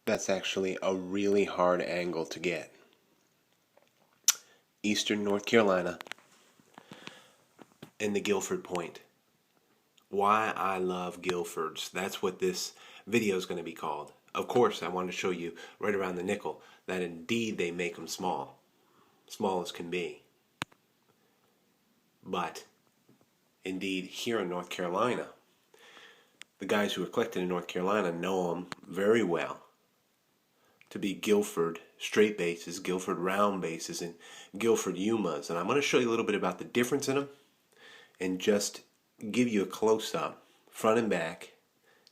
That's actually a really hard angle to get. Eastern North Carolina and the Guilford Point. Why I love Guilfords. That's what this video is going to be called. Of course, I want to show you right around the nickel that indeed they make them small. Small as can be. But indeed, here in North Carolina, the guys who are collected in North Carolina know them very well to be Guilford straight bases, Guilford round bases, and Guilford Yumas. And I'm going to show you a little bit about the difference in them and just give you a close-up, front and back.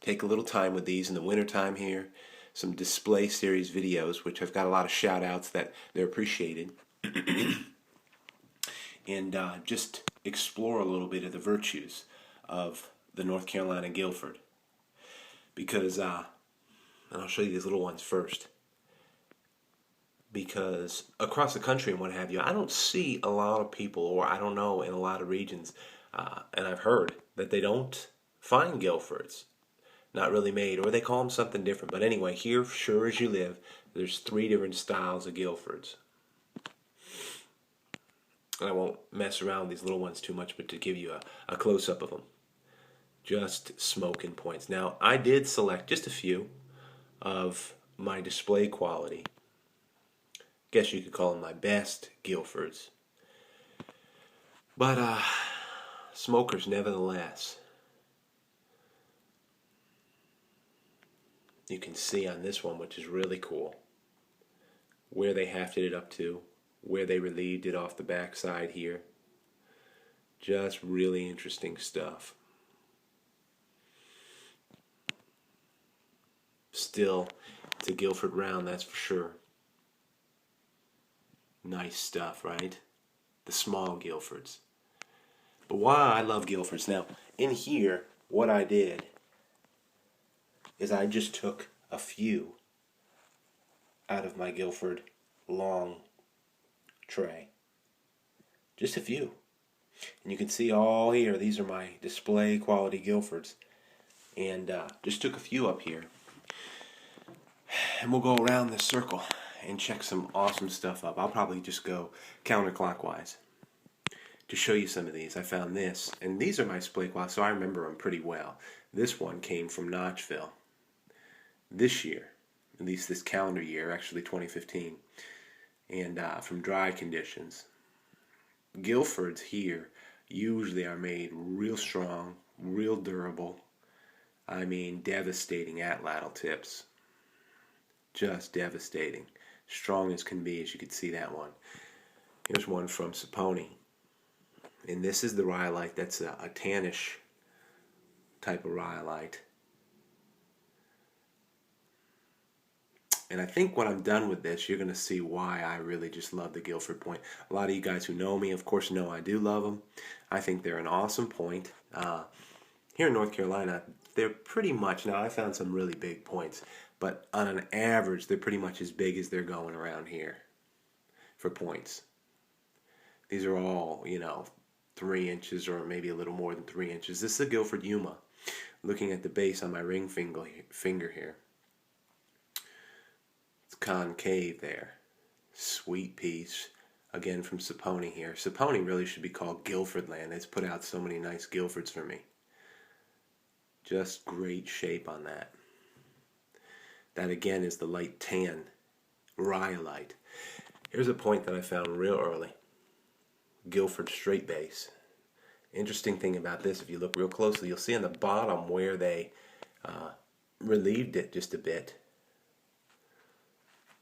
Take a little time with these in the wintertime here. Some display series videos, which I've got a lot of shout-outs that they're appreciated. And just explore a little bit of the virtues of the North Carolina Guilford. Because, and I'll show you these little ones first. Because across the country and what have you, I don't see a lot of people, or I don't know, in a lot of regions, and I've heard that they don't find Guilfords. Not really made, or they call them something different. But anyway, here, sure as you live, there's 3 different styles of Guilfords. And I won't mess around with these little ones too much, but to give you a close-up of them. Just smoking points. Now, I did select just a few of my display quality. Guess you could call them my best Guilfords. But, smokers nevertheless. You can see on this one, which is really cool, where they hafted it up to, where they relieved it off the backside here. Just really interesting stuff. Still, it's a Guilford round, that's for sure. Nice stuff, right? The small Guilfords. But why I love Guilfords. Now, in here, what I did is I just took a few out of my Guilford long tray. Just a few. And you can see all here, these are my display quality Guilfords. And just took a few up here. And we'll go around this circle and check some awesome stuff up. I'll probably just go counterclockwise to show you some of these. I found this, and these are my display quality, so I remember them pretty well. This one came from Notchville this year, at least this calendar year, actually 2015, and from dry conditions. Guilfords here usually are made real strong, real durable. I mean, devastating atlatl tips. Just devastating. Strong as can be, as you can see that one. Here's one from Saponi. And this is the rhyolite. That's a tannish type of rhyolite. And I think when I'm done with this, you're going to see why I really just love the Guilford Point. A lot of you guys who know me, of course, know I do love them. I think they're an awesome point. Here in North Carolina, they're pretty much, now I found some really big points, but on an average, they're pretty much as big as they're going around here for points. These are all, 3 inches or maybe a little more than 3 inches. This is a Guilford Yuma. Looking at the base on my ring finger here. It's concave there. Sweet piece. Again from Saponi here. Saponi really should be called Guilford Land. It's put out so many nice Guilfords for me. Just great shape on that. That again is the light tan rhyolite. Here's a point that I found real early. Guilford straight base. Interesting thing about this, if you look real closely, you'll see on the bottom where they relieved it just a bit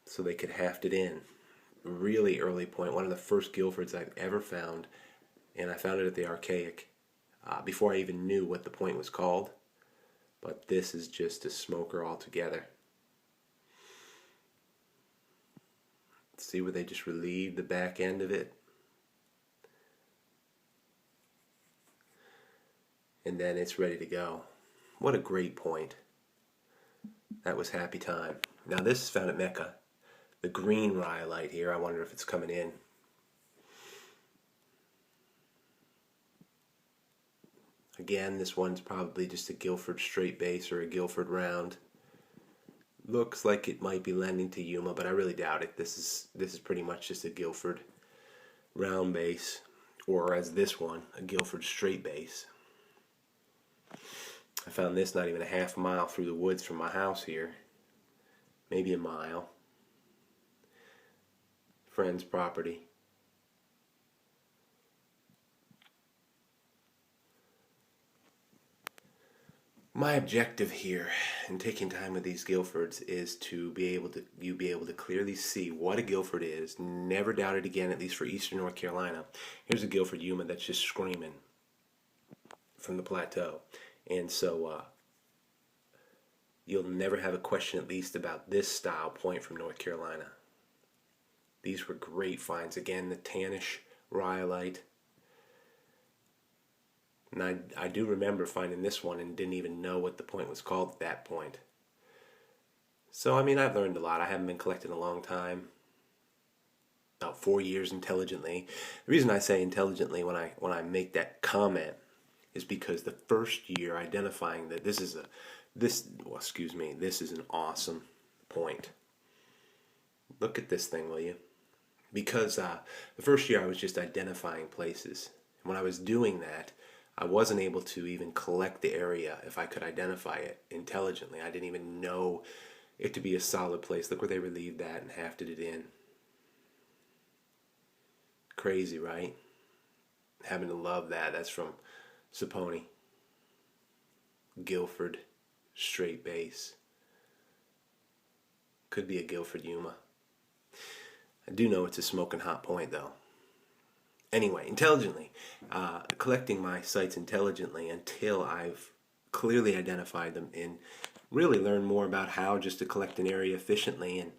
so they could haft it in. Really early point, one of the first Guilfords I've ever found, and I found it at the Archaic before I even knew what the point was called. But this is just a smoker altogether. See where they just relieved the back end of it? And then it's ready to go. What a great point. That was happy time. Now this is found at Mecca. The green rhyolite here, I wonder if it's coming in. Again, this one's probably just a Guilford straight base or a Guilford round. Looks like it might be lending to Yuma, but I really doubt it. This is pretty much just a Guilford round base, or as this one, a Guilford straight base. I found this not even a half mile through the woods from my house here. Maybe a mile. Friend's property. My objective here in taking time with these Guilfords is to be able to clearly see what a Guilford is. Never doubt it again, at least for eastern North Carolina. Here's a Guilford Yuma that's just screaming from the plateau. And so you'll never have a question at least about this style point from North Carolina. These were great finds. Again, the tannish rhyolite. And I do remember finding this one and didn't even know what the point was called at that point. So, I mean, I've learned a lot. I haven't been collecting a long time. About 4 years intelligently. The reason I say intelligently when I make that comment is because the first year identifying that this is an awesome point. Look at this thing, will you? Because the first year I was just identifying places. And when I was doing that, I wasn't able to even collect the area if I could identify it intelligently. I didn't even know it to be a solid place. Look where they relieved that and hafted it in. Crazy, right? Having to love that. That's from Saponi. Guilford, straight base. Could be a Guilford Yuma. I do know it's a smoking hot point, though. Anyway, intelligently, collecting my sites intelligently until I've clearly identified them and really learn more about how just to collect an area efficiently and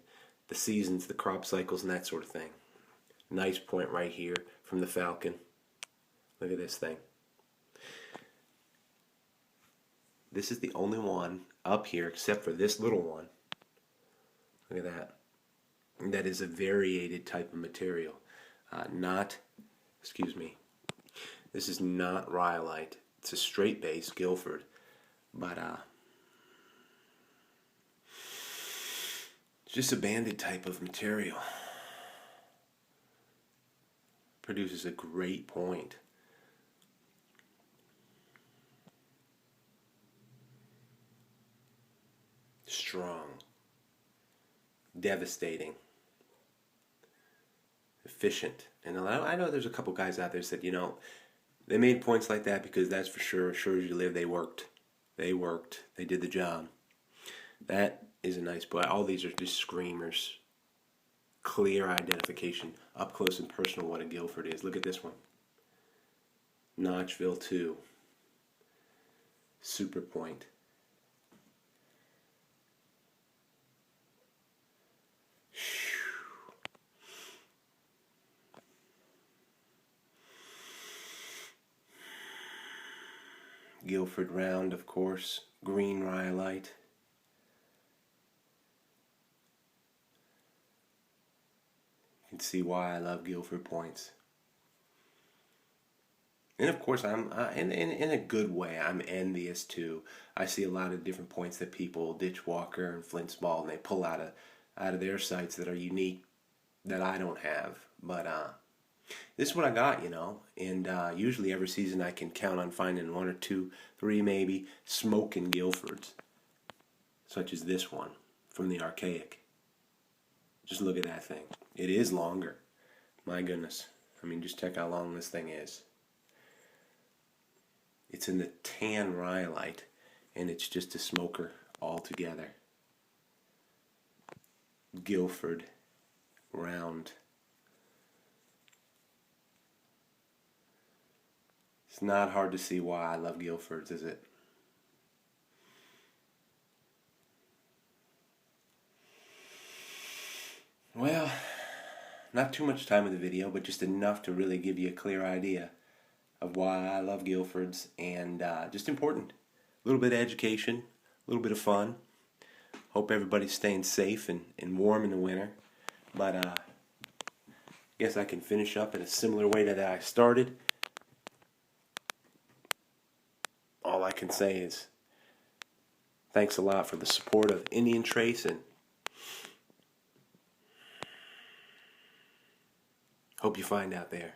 the seasons, the crop cycles, and that sort of thing. Nice point right here from the Falcon. Look at this thing. This is the only one up here except for this little one. Look at that. That is a variated type of material. This is not rhyolite. It's a straight base Guilford, but it's just a banded type of material. Produces a great point. Strong. Devastating. Efficient. And I know there's a couple guys out there that said, they made points like that because that's for sure. As sure as you live, they worked. They did the job. That is a nice point. All these are just screamers. Clear identification, up close and personal, what a Guilford is. Look at this one. Notchville 2. Super point. Guilford round, of course. Green rhyolite. You can see why I love Guilford points. And of course, I'm in a good way. I'm envious too. I see a lot of different points that people, Ditch Walker and Flint's Ball, and they pull out of their sites that are unique that I don't have. But this is what I got, and usually every season I can count on finding 1 or 2, 3 maybe, smoking Guilfords, such as this one from the Archaic. Just look at that thing. It is longer. My goodness. I mean, just check how long this thing is. It's in the tan rhyolite, and it's just a smoker altogether. Guilford round. It's not hard to see why I love Guilfords, is it? Well, not too much time in the video, but just enough to really give you a clear idea of why I love Guilfords, and just important. A little bit of education, a little bit of fun. Hope everybody's staying safe and warm in the winter. But I guess I can finish up in a similar way to that I started. All I can say is Thanks a lot for the support of Indian Trace, and hope you find out there.